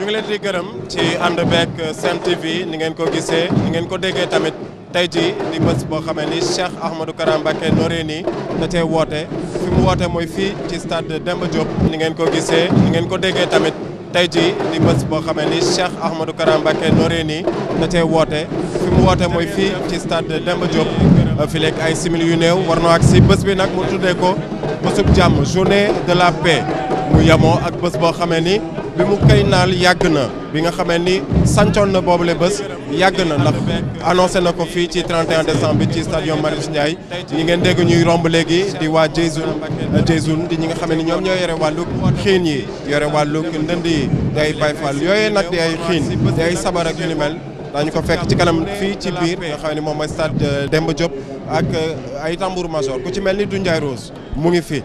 ngi leen di gërëm ci ànd beeg Sen TV ni ngeen ko gisee ni ngeen ko déggee tamit tey jii di bés boo xamee ni Cheikh Ahmadou Kara Mbacké Noreyni da cee woote fi mu woote mooy fii ci stade Demba Diop ni ngeen ko gisee ni ngeen ko déggee tamit tey jii di bés boo xamee ni Cheikh Ahmadou Kara Mbacké Noreyni da cee woote fi mu woote mooy fii ci stade Demba Diop fi lekk ay simili yu néew war na ak si bés bi nag mu tuddee ko bésub jàmm journée de la paix mu yemoo ak bés boo xamee ni bi mu koy naal yàgg na bi nga xamee ni sancoon na boobule bés yàgg na ndax annoncé na ko fii ci 31 décembre bi ci stadium Marius Ndiaye ñi ngeen dégg ñuy romb léegi di waa Jeyzoun di ñi nga xamee ni ñoom ñoo yore wàllug xiin yi yore wàllug ndënd yi di ay Baay Faal yooyu nag di ay xiin di ay sabar ak yu ni mel daañu ko fekk ci kanam fii ci biir nga xam ne moom mooy stade Demba Diop ak ay tambour major ku ci mel ni du Ndiaye Rose mu ngi fi.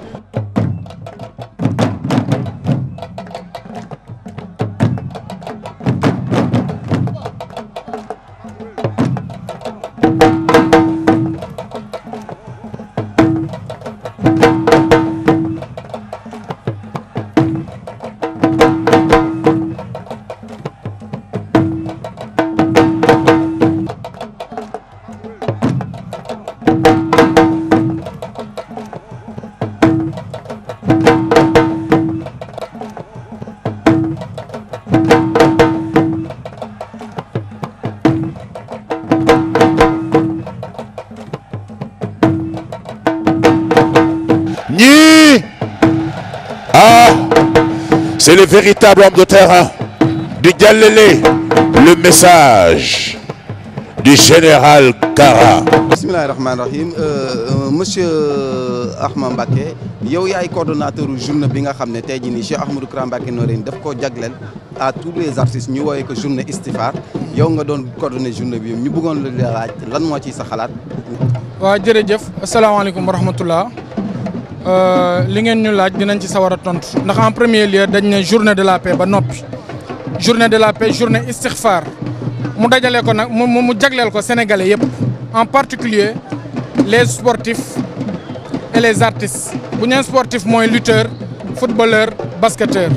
C'est le véritable homme de terrain du Dialélé, le message du général Kara. Bismillahir Rahmanir Rahim. Monsieur Ahmad Mbacké yow yaay coordonnateur journée bi nga xam ne tey jii nii Cheikh Ahmadou Kara Mbacké Noreyni daf koo jagleel à tous les artistes ñu woowee ko journée Istighfar yow nga doon coordonné journée bi ñu bëggoon la laaj lan moo ciy sa xalaat. waaw jërëjëf asalaamaaleykum wa rahmatullah li ngeen ñu laaj dinañ ci sawar a tontu ndax en premier lieu dañ ne journée de la paix ba noppi journée de la paix journée Istighfar mu dajale ko nag mu jagleel ko sénégalais yëpp en particulier les sportifs et les artistes bu ñu nee sportif mooy lutteur footballeur basketteur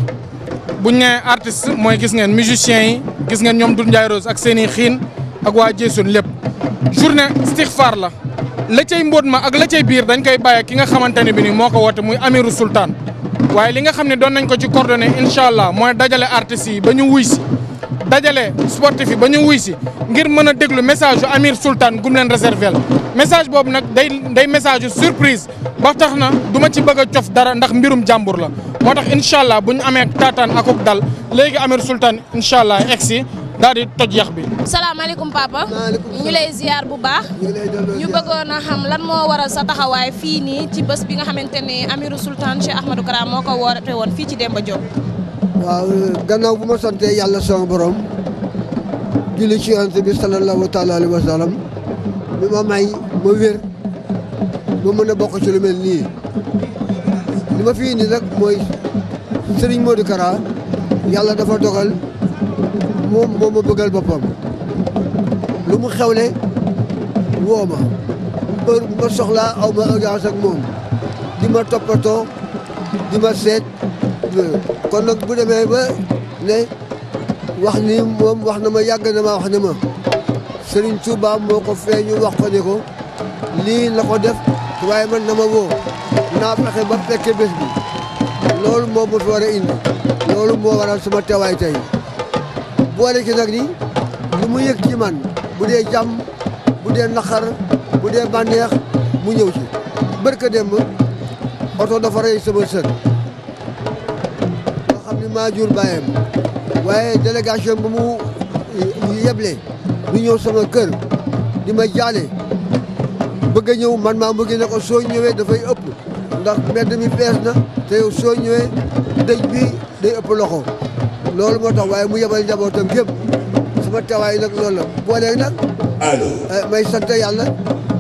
bu ñu nee artiste mooy gis ngeen musiciens yi gis ngeen ñoom Doudou Ndiaye Rose ak seeni xiin ak waa Jeyzoun lépp journée Istighfar la cay mbóot ma ak la cay biir dañ koy bàyyi ki nga xamante ne bi ni moo ko woote muy Amirou Sultan waaye li nga xam ne doon nañ ko ci coordonné incha allah mooy dajale artistes yi ba ñu wuy si dajale sportif yi ba ñu wuy si ngir mën a déglu message yu Amir Sultan gum leen réservé la message boobu nag day message yu surprise ba tax na du ma ci bëgg a cof dara ndax mbirum jàmbur la moo tax incha allah bu ñu amee taataan akuk dal léegi Amir Sultan incha allah egsi daal di toj yax bi. salaamaaleykum papa. ñu lay ziar bu baax. ñu bëggoon a xam lan moo waral sa taxawaay fii nii ci bés bi nga xamante ne Amirou Sultan Cheikh Ahmadou Kara moo ko woote woon fii ci Demba Diop. waaw gannaaw bu ma santee yàlla sama borom julli ci yonent bi sallallahu taala alayhi wa sallam bi ma may ma wér ma mën a bokk ci lu mel nii li ma fi indi nag mooy Serigne Modou Kara yàlla dafa dogal. moom moo ma bëggal boppam lu mu xewle woo ma heure bu ma soxlaa aw ma audience ak moom di ma toppatoo di ma seet kon nag bu demee ba ne wax ni moom wax na ma yàgg na ma wax ne ma Serigne Touba moo ko feeñu wax ko ne ko lii la ko def waaye man na ma woo naa fexe ba fekke bés bi loolu moo ma fi war a indi loolu moo waral sama teewaay tey boole ci nag ni lu mu yëg ci man bu dee jàmm bu dee naqar bu dee bànneex mu ñëw ci barka démb oto dafa rey sama sër nga xam ni maa jur bàyyam waaye délégation bu mu yeble ñu ñëw sama kër di ma jaale bëgg a ñëw man maa bëgg ne ko soo ñëwee dafay ëpp ndax mbedd mi fees na te yow soo ñëwee dëj bi day ëpp loxo loolu moo tax waaye mu yebal njabootam gépp sama tawaay nag loolu la booleeg nag may sant yàlla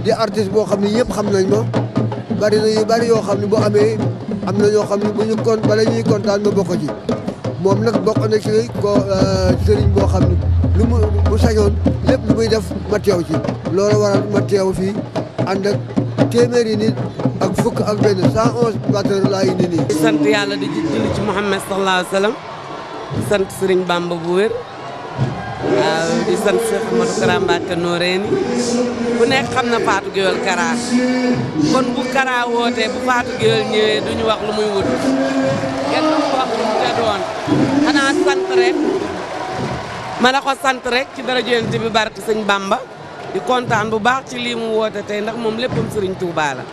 di artiste boo xam ne ñëpp xam nañ ma bari na yu bari yoo xam ne boo amee am na ñoo xam ne bu ñu kon bala ñuy kontaan ma bokk ci moom nag bokk na ci ko sëriñ boo xam ne lu mu sañoon lépp lu muy def ma teew ci loolu waral ma teew fii ànd ak téeméeri nit ak fukk ak benn 111 batteur laa indi nii. di sant yàlla di julli ci Muhammad sallallahu alayhi wa sallam sant Serigne Bamba bu wér waaw di sant Cheikh Ahmadou Kara Mbacké Noreyni ku nekk xam na Fatou Guewel Kara kon bu Kara wootee bu Fatou Guewel ñëwee duñu wax lu muy wut kenn du wax lu mu te doon xanaa sant rek ma la ko sant rek ci dara Yonent bi barke Sëñ Bamba di kontaan bu baax ci lii mu woote tey ndax moom léppam Serigne Touba la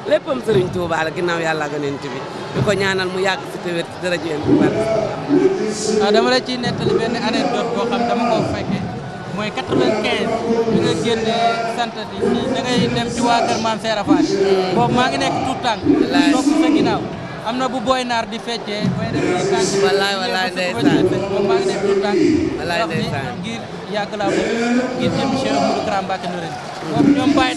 léppam Serigne Touba la ginnaaw yàlla ak Yonent bi di ko ñaanal mu yàgg fi te wér ci dara Yonent bi barke waaw dama la ciy nettali benn anecdote boo xam dama ko fekkee mooy 95 bi nga génne sant di da ngay dem ci waa kër Maam Seera Faat boobu maa ngi nekk tout tànk toog sa ginnaaw am na bu Boy Naar di feccee bay def ay tànk wallaay ndeysaan boobu maa ngi nekk tout tànk wallaay ndeysaan ngir yàgg laa bëgg ngir jëm Cheikh Ahmadou Kara Mbacké Noreyni boobu ñoom Baye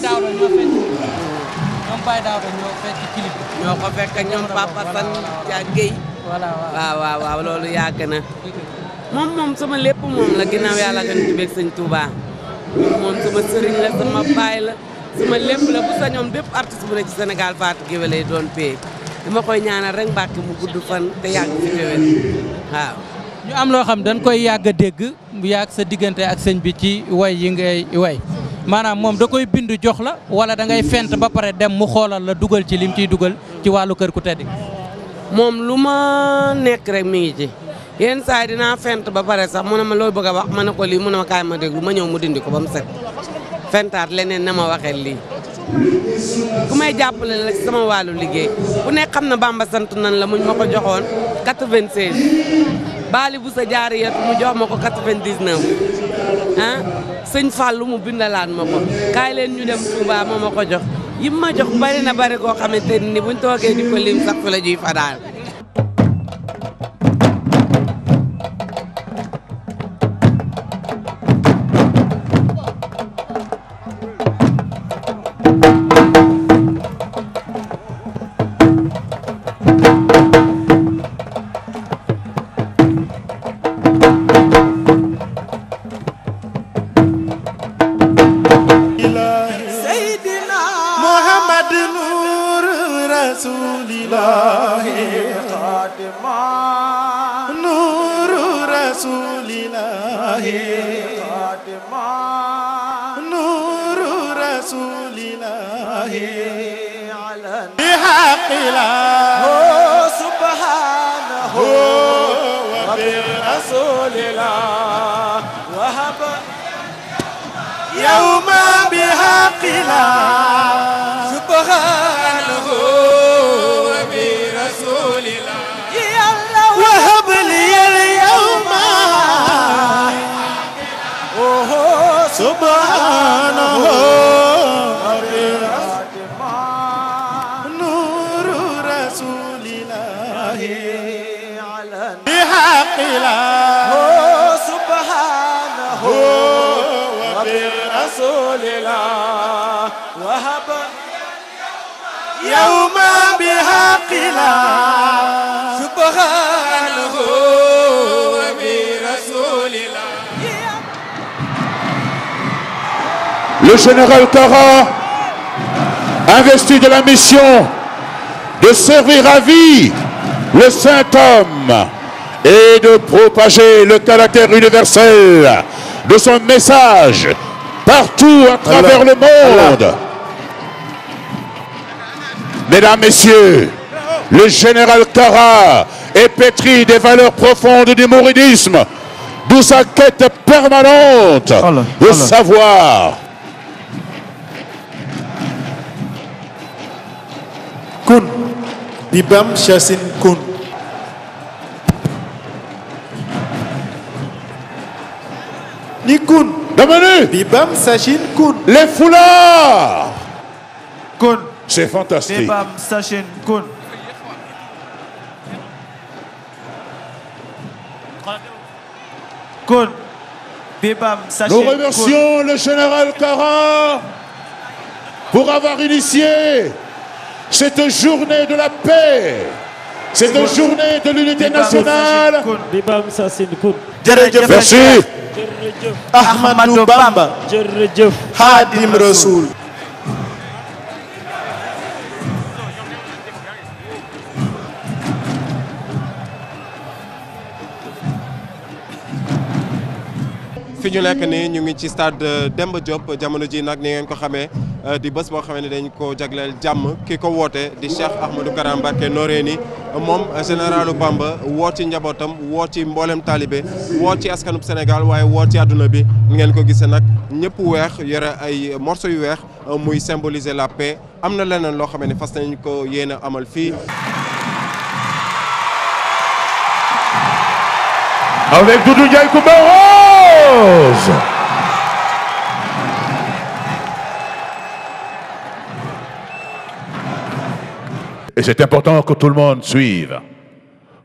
Daouda ñoo fecc clip ñoo ko fekk ak ñoom Papa San Dia Guèye waaw loolu yàgg na moom sama lépp moom la ginnaaw yàlla ak Yonent bi ak Sëñ Touba moom sama sëriñ la sama baay la sama lépp la bu sañoon bépp artiste bu ne ci Sénégal Fatou Guewel lay doon pay dama koy ñaanal rek Mbacké mu gudd fan te yàgg fi déwén waaw ñu am loo xam dañ koy yàgg a dégg yàgg sa diggante ak sëñ bi ci way yi ngay way maanaam moom da koy bind jox la wala da ngay fent ba pare dem mu xoolal la dugal ci lim ciy dugal ci wàllu kër ku tedd moom lu ma nekk rek mi ngi ci yenn saa yi dinaa fent ba pare sax mu ne ma loo bëgg a wax ma ne ko lii mu ne ma kaay ma déglu ma ñëw mu dindi ko ba mu set fentaat leneen na ma waxee lii ku may jàppale la ci sama wàllu liggéey ku nekk xam na Bamba sant nan la muñ ma ko joxoon 96 Bali bu sa jaariyat mu jox ma ko 99 ah sëñ Fallou mu bindalaat ma ko kaay leen ñu dem Touba ma ko jox yim ma jox bari na bari koo xamante ni buñ toogee di ko lim sax fi la juy fa daal Le général Kara, investi de la mission de servir à vie le saint homme et de propager le caractère universel de son message partout à travers le monde. Mesdames, Messieurs, le général Kara est pétri des valeurs profondes du mouridisme, d'où sa quête permanente de savoir. Kun Bibam Sachin Kun ni Kun Damanu Bibam Sachin Kun les foulards. Kun C'est fantastique. Bibam Sachin Kun Kun Bibam Sachin Nous remercions le général Kara pour avoir initié cette journée de la paix, cette journée de l'unité nationale. Merci. Ahmadou Bamba. Khadim Rasoul. ñu nekk nii ñu ngi ci stade Demba Diop jamono ji nag ni ngeen ko xamee di bés boo xamee ne dañ ko jagleel jàmm ki ko woote di Cheikh Ahmadou Kara Mbacké Noreyni moom généralu Bamba woo ci njabootam woo ci mboolem taalibe woo ci askanub Sénégal waaye woo ci àdduna bi ni ngeen ko gisee nag ñëpp weex yore ay morceaux yu weex muy symboliser la paix am na leneen loo xamee ne fas nañ ko yéen a amal fii. Avec Doudou Ndiaye Coumba Rose. Et c'est important que tout le monde suive,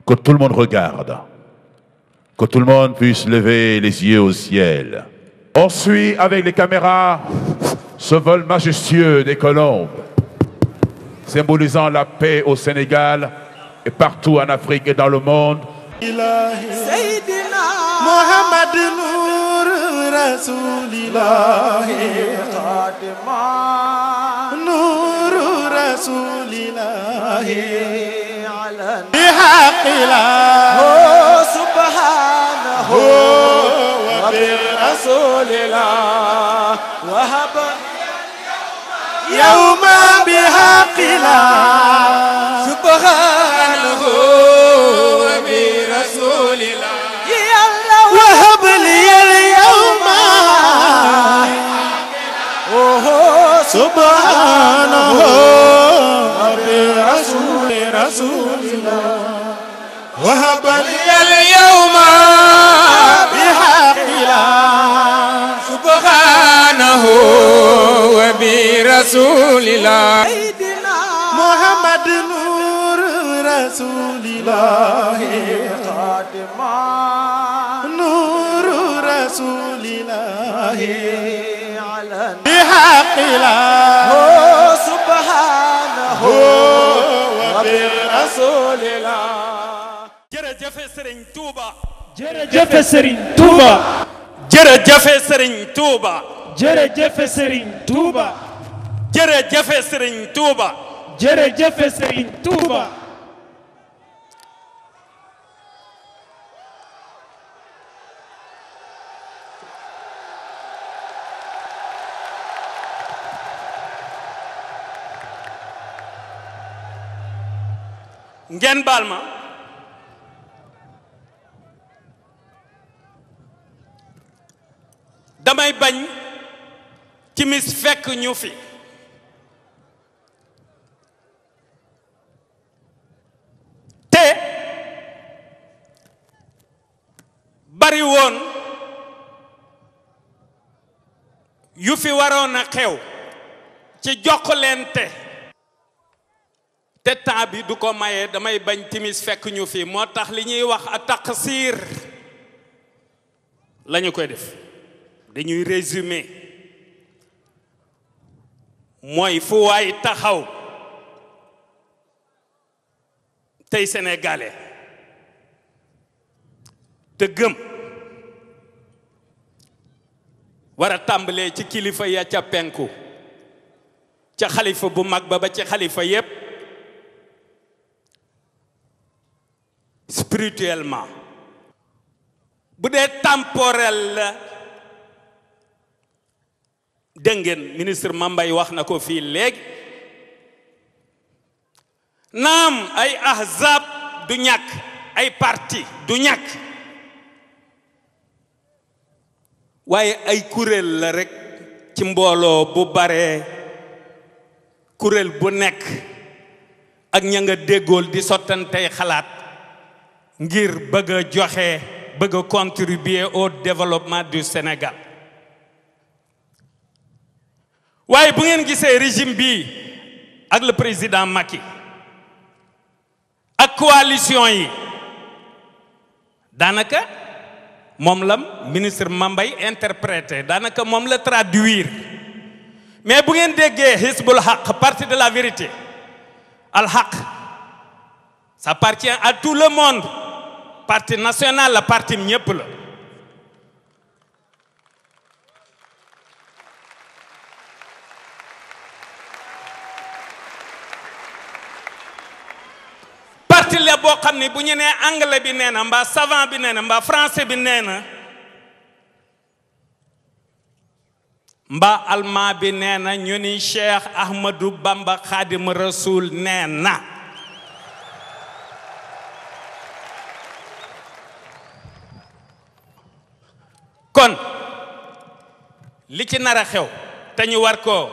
que tout le monde regarde, que tout le monde puisse lever les yeux au ciel. On suit avec les caméras ce vol majestueux des colombes, symbolisant la paix au Sénégal et partout en Afrique et dans le monde. Seydina Muhammad Nur Rasulillah Khatima Nur Rasulillah bihaqillah subhanahu wa bi Rasulillah wahab yawma bihaqillah subhanahu وهب لي اليوم سبحانه برسول الله وهب لي اليوم بحق الله سبحانه وبرسول الله محمد نور رسول الله خاتما نور رسول الله بحق الله سبحانه وبرسول الله jërëjëf Serigne Touba jërëjëf Serigne Touba jërëjëf Serigne Touba jërëjëf Serigne Touba jërëjëf Serigne Touba jërëjëf Serigne Touba ngeen baal ma damay bañ timis fekk ñu fi te bari woon yu fi waroon a xew ci jokkalante te temps bi du ko maye damay bañ timis fekk ñu fi moo tax li ñuy wax a taqsir la ñu koy def dañuy résumer mooy fu waay taxaw tey sénégalais te gëm war a tàmbalee ci kilifa ya ca penku ca xalifa bu mag ba ci xalifa yépp spirituellement bu dee temporel la dégg ngeen ministre Mambay wax na ko fii léegi naam ay ahzab du ñàkk ay parti du ñàkk waaye ay kuréel la rekk ci mbooloo bu bare kuréel bu nekk ak ña nga déggool di sottantey xalaat ngir bëgg a joxe bëgg a contribuer au développement du Sénégal waaye bu ngeen gisee régime bi ak le président Macky ak coalition yi daanaka moom la ministre Mambay interprété daanaka moom la traduire mais bu ngeen déggee Hizbul Haq parti de la vérité al Haq ça appartient à tout le monde parti national la parti ñépp la parti la boo xam ne bu ñu nee anglais bi nee na mbaa savant bi nee na mbaa français bi nee na mbaa almaa bi nee na ñu ni Cheikh Ahmadou Bamba Khadim Rasoul nee na kon li ci nar a xew te ñu war ko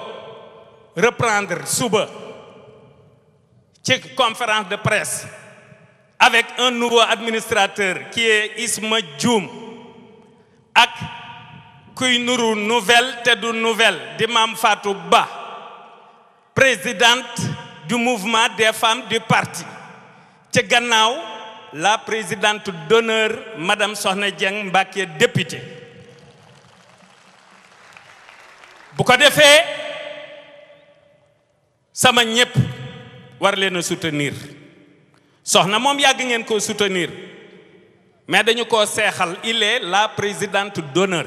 reprendre suba ci conférence de presse avec un nouveau administrateur qui est Isma Dioum ak kuy nuru nouvelle te du nouvelle di Mame Fatou Ba présidente du mouvement des femmes du parti ci gannaaw la présidente d'honneur madame Sokhna Dieng Mbacké députée bu ko defee sama ñépp war leen a soutenir soxna moom yàgg ngeen ko soutenir mais dañu ko seexal il est la présidente d'honneur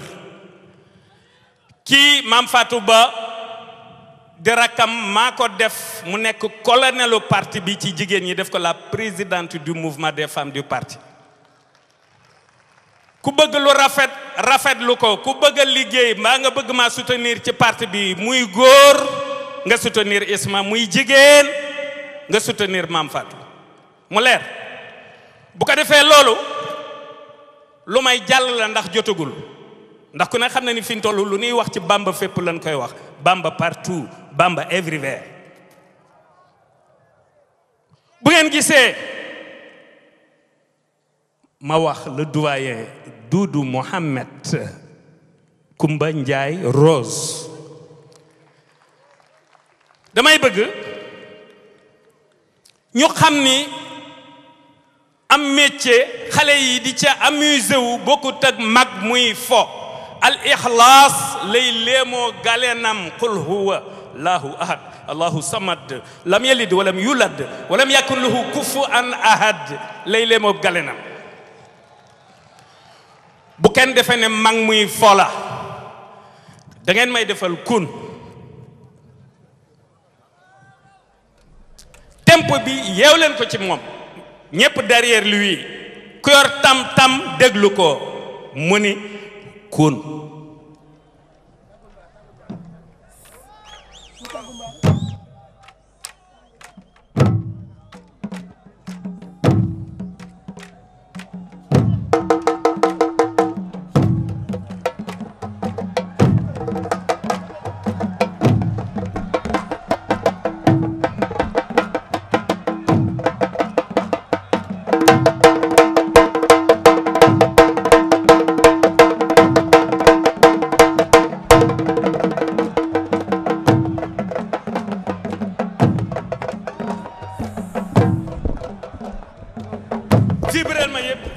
kii Mame Fatou Ba di rakkam maa ko def mu nekk colonelu parti bi ci jigéen ñi def ko la présidente du mouvement des femmes du parti ku bëgg lu rafet lu ko ku bëgg a liggéey mbaa nga bëgg maa soutenir ci parti bi muy góor nga soutenir Isma muy jigéen nga soutenir Mame Fatou mu leer bu ko defee loolu lu may jàll la ndax jotagul ndax ku ne xam na ni fi ñu toll lu ñuy wax ci Bamba fépp lañ koy wax Bamba partout Bamba everywhere bu ngeen gisee ma wax le doyen Doudou Mohamed Koumba Ndiaye Rose damay bëgg ñu xam ni am métier xale yi di ca amusé wu bokkut ak mag muy fo al ixlaas lay léemoo galenam qul huwa allahu ahad allahu samad lam yalid walam yulad walam yakun lahu kufuwan ahad lay léemoo galenam bu kenn defe ne mag muy fola da ngeen may defal kun tempo bi yeew leen ko ci moom ñépp derrière lui ku yor tam-tam déglu ko mu ni kun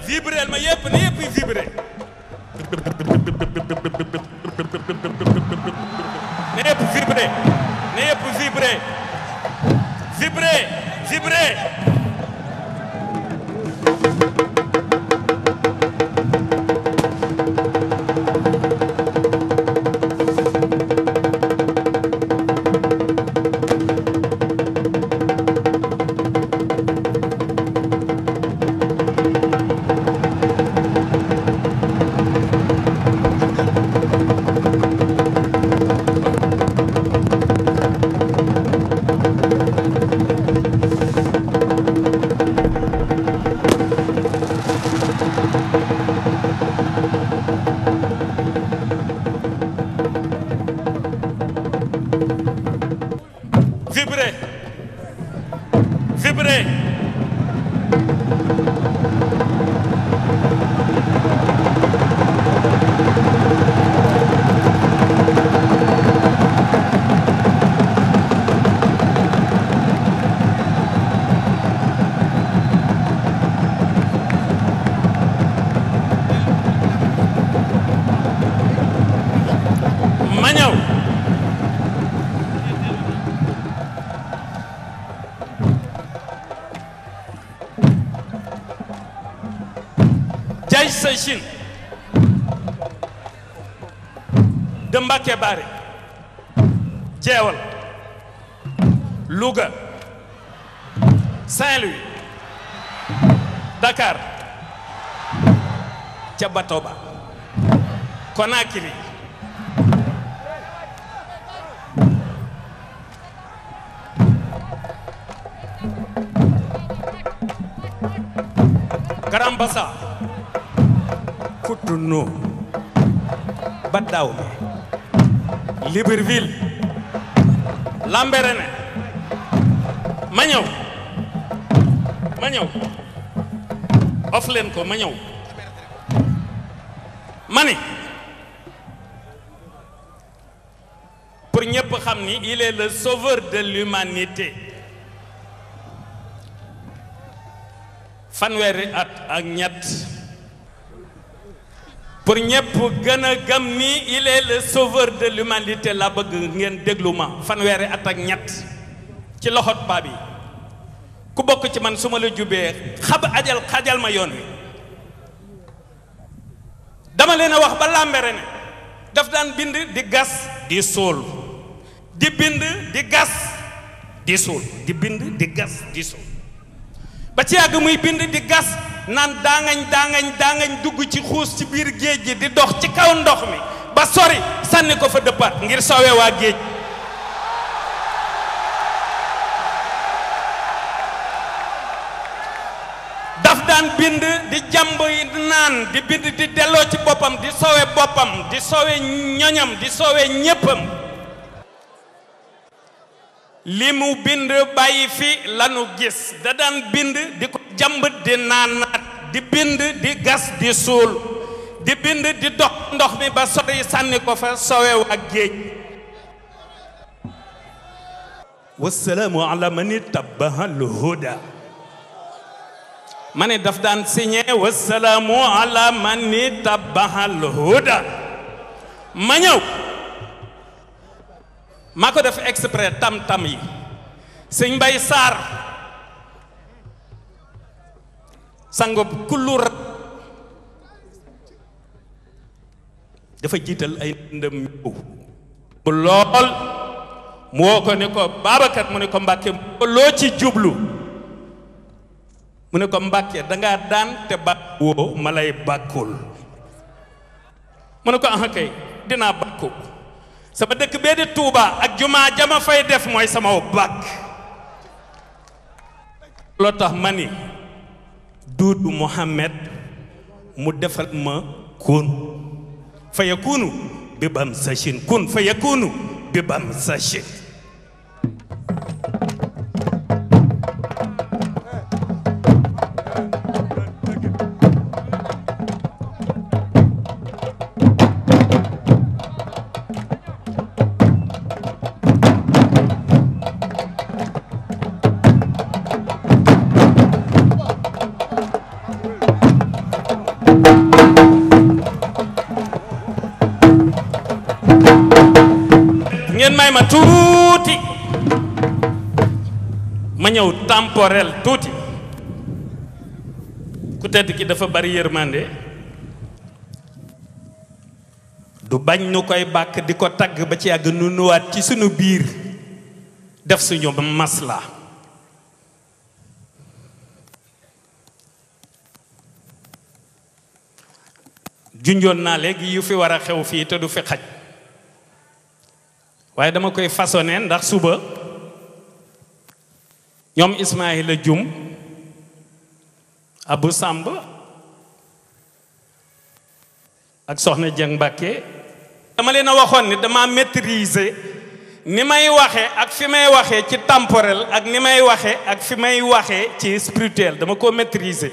vibrel ma yépp na yépp vibré na yépp vibré na yépp vibré vibré vibré vibré vibré ma ñëw Jay Sachine de Mbacké Bari Jeewal Louga Saint-Louis Dakar ca Batoba Conakry Karambasa Cotonou Badawme Libreville Lambaréné ma ñëw off leen ko ma ñëw ma ni pour ñëpp xam ni il est le sauveur de l'humanité fanweeri at ak ñett pour ñëpp gën a gëm ni il est le sauveur de l'humanité la bëgg ngeen déglu ma fanweeri at ak ñett ci loxot paa bi ku bokk ci man su ma la jubee xajal ma yoon wi dama leen a wax ba Lambaréné daf daan bind di gas di suul di bind di gas di suul di bind di gas di suul ba ci yàgg muy bind di gas naan daangañ dugg ci xuus ci biir géej gi di dox ci kaw ndox mi ba sori sànni ko fa dëppaat ngir soowee waa géej daf daan bind di jàmb yi naan di bind di delloo ci boppam di soowee ñoñam di soowee ñéppam li mu bind bàyyi fi lanu gis da daan bind di ko jàmb di naanaat di bind di gas di suul di bind di dox ndox mi ba sori sànni ko fa sowew ak géej wasalaamu ala man ittabaha al huda ma ne daf daan signé wasalaamu ala man ittabaha al huda ma ñëw maa ko def exprès tam-tam yi sëñ Mbay Saar sangob kullu dafa jiital ay ndëm ñëw bu lool mu woo ko ne ko Babacar mu ne ko Mbàkke loo ci jublu mu ne ko Mbàkke dangaa daan te bàkk woo ma lay bàkkul mu ne ko ah kay dinaa bàkku sama dëkk bee di Touba ak jumaa jama fay def mooy sama bàkk loo tax ma ni Duudu Muhammad mu defal ma kun fa yakunu bi bam sachin kun fa yakunu bi bam sachin ma tuuti ma ñëw temporel tuuti ku tedd ki dafa bari yërmande du bañ nu koy bàkk di ko tagg ba ci yàgg nu nuwaat ci sunu biir def suñu masla junjoon naa léegi yu fi war a xew fii te du fi xaj waaye dama koy façonné ndax suba ñoom Ismaïla Jum Abu Samb ak Soxna Jeng Mbàkke dama leen a waxoon ni dama maîtriser ni may waxee ak fi may waxee ci temporel ak ni may waxee ak fi may waxee ci spirituel dama ko maîtriser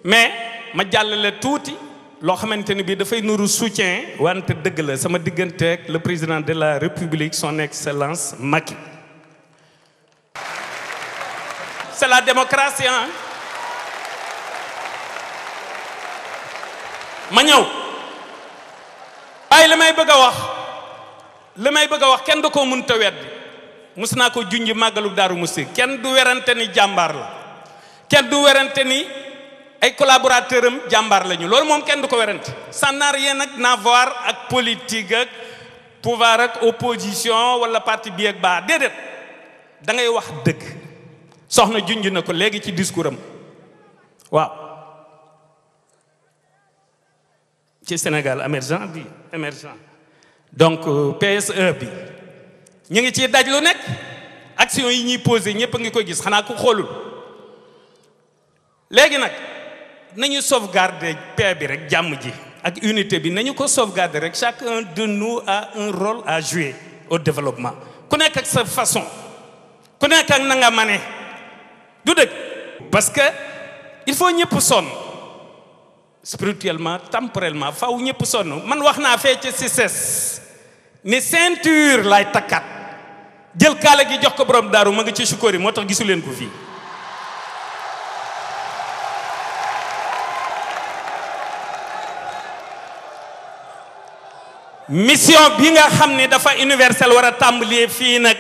mais ma jàllale tuuti loo xamante ni bii dafay nuru soutien wante dëgg la sama diggante ak le président de la République son excellence Macky c'est la démocratie hein ma ñëw waaye li may bëgg a wax kenn du ko mënta weddi mus naa ko junji màggalu Daaru Musti kenn du werante ni jàmbaar la kenn du werante ni ay collaborateur am jàmbaar lañu loolu moom kenn du ko werante ça n'a rien à voir ak politique ak pouvoir ak opposition wala parti bi ak baa déedéet da ngay wax dëgg soxna junj na ko léegi ci discours am waaw ci Sénégal émergent donc PSE bi ñu ngi ciy daj lu nekk action yi ñuy posé ñëpp a ngi koy gis xanaa ku xoolul léegi nag nañu sauvegarder paix bi rek jàmm ji ak unité bi nañu ko sauvegarder rek chacun de nous a un rôle à jouer au développement ku nekk ak sa façon ku nekk ak na nga mane du dëgg parce que il faut ñëpp sonn spirituellement temporellement faw ñëpp sonn man wax naa fee ci CICES ni ceinture lay takkat jël kaala gi jox ko borom daaru ma nga ci sukóori moo tax gisu leen ko fii mission bi nga xam ni dafa universel war a tàmbalee fii nag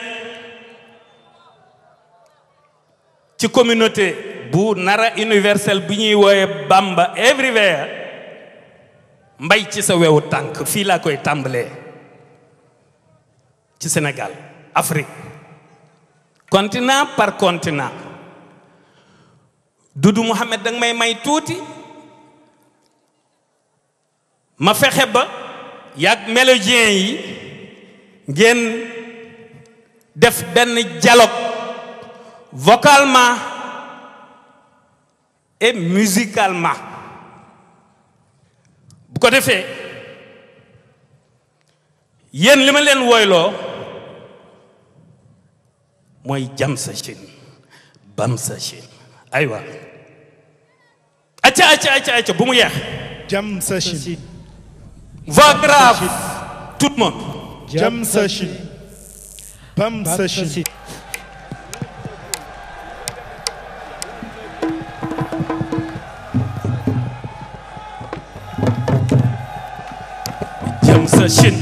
ci communauté bu nara universel bi ñuy wooye Bamba everywhere mbay ci sa wewu tànk fii laa koy tàmbalee ci Sénégal Afrique continent par continent Doudou Mohamed danga may tuuti ma fexe ba yàgg mélodien yi ngeen def benn dialogue vocalement et musicalement bu ko defee yéen li ma leen woyloo mooy jam sa chin bam sa chin aywa acca bu mu yeex jam sa chin voix grave tout le monde jam sa chin bam sa chin jam sa chin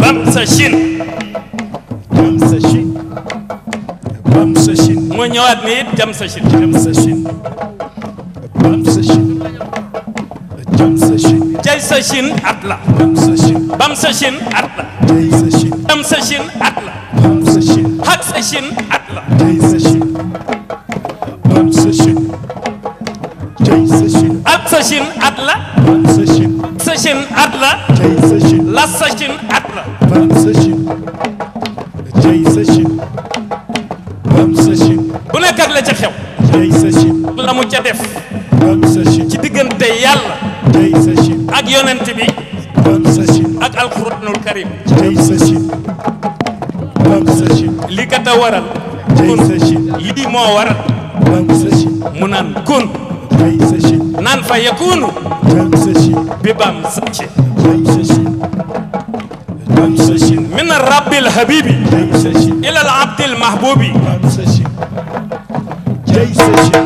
bam sa chin jam sa chin bam sa chin moo ñëwaat ni jam sa chin jam sa chin bam sa chin jam sa chin jay sa chin at la bam sa chin bam sa chin at la jay sa chin jam sa chin at la bam sa chin hak sa chin at la jay sa chin bam sa chin jay sa chin at sa chin at la bam sa chin sa chin at la jay sa chin las sa chin at la bam sa chin jay sa chin bam sa chin bu nekk ak la ca xew jay sa chin la mu ca def bam sa chin ci diggante yàlla jay sa chin ak yonent bi bam sa chin ak alquranul karim jay sa chin bam sa chin li kat a waral jay sa chin lii moo waral bam sa chin mu naan kun jay sa chin naan fa yakunu bam sa chin bi bam sa chin jay sa chin bam sa chin min rabbil habibi jay sa chin ila al abdil mahbubi bam sa chin jay sa chin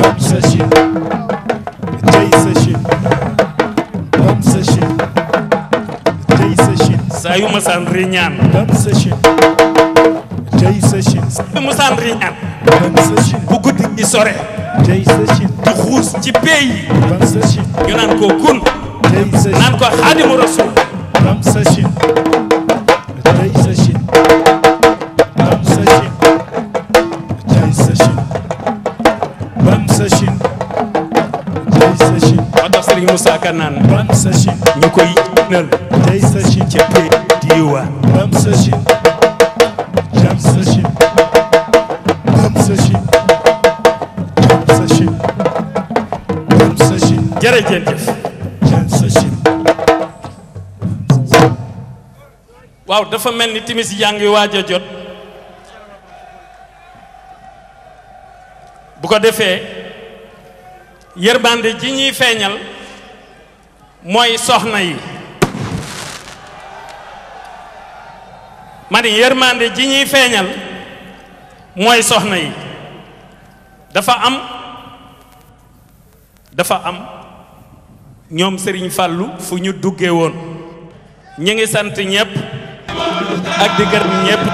bam sa chin jay sa chin bam sa chin jay sa chin saa yu masaan riñaan bam sa chin jay sa chin saa yu masaan riñaan bam sa chin bu guddi gi sore jay sa chin di xuus ci pey yi bam sa chin ñu naan ko kun jay sa chin naan ko xaadimu rasul bam sa chin jay sa chin bam sa chin jay sa chin bam sa chin jay sa chin moo tax Serigne Moussa Ka naan bam sa chin ñu koy nal jay sa chin ci pey diiwaan bam sa chin jam sa chin bam sa chin jam sa chin bam sa chin jërëjëf jam sa chin waaw dafa mel ni timis yaa ngi waaj a jot bu ko defee yërmande ji ñuy feeñal mooy soxna yi ma ni yërmande ji ñuy feeñal mooy soxna yi dafa am ñoom Serigne Fallou fu ñu duggee woon ñi ngi sant ñëpp ak di gërëm ñëpp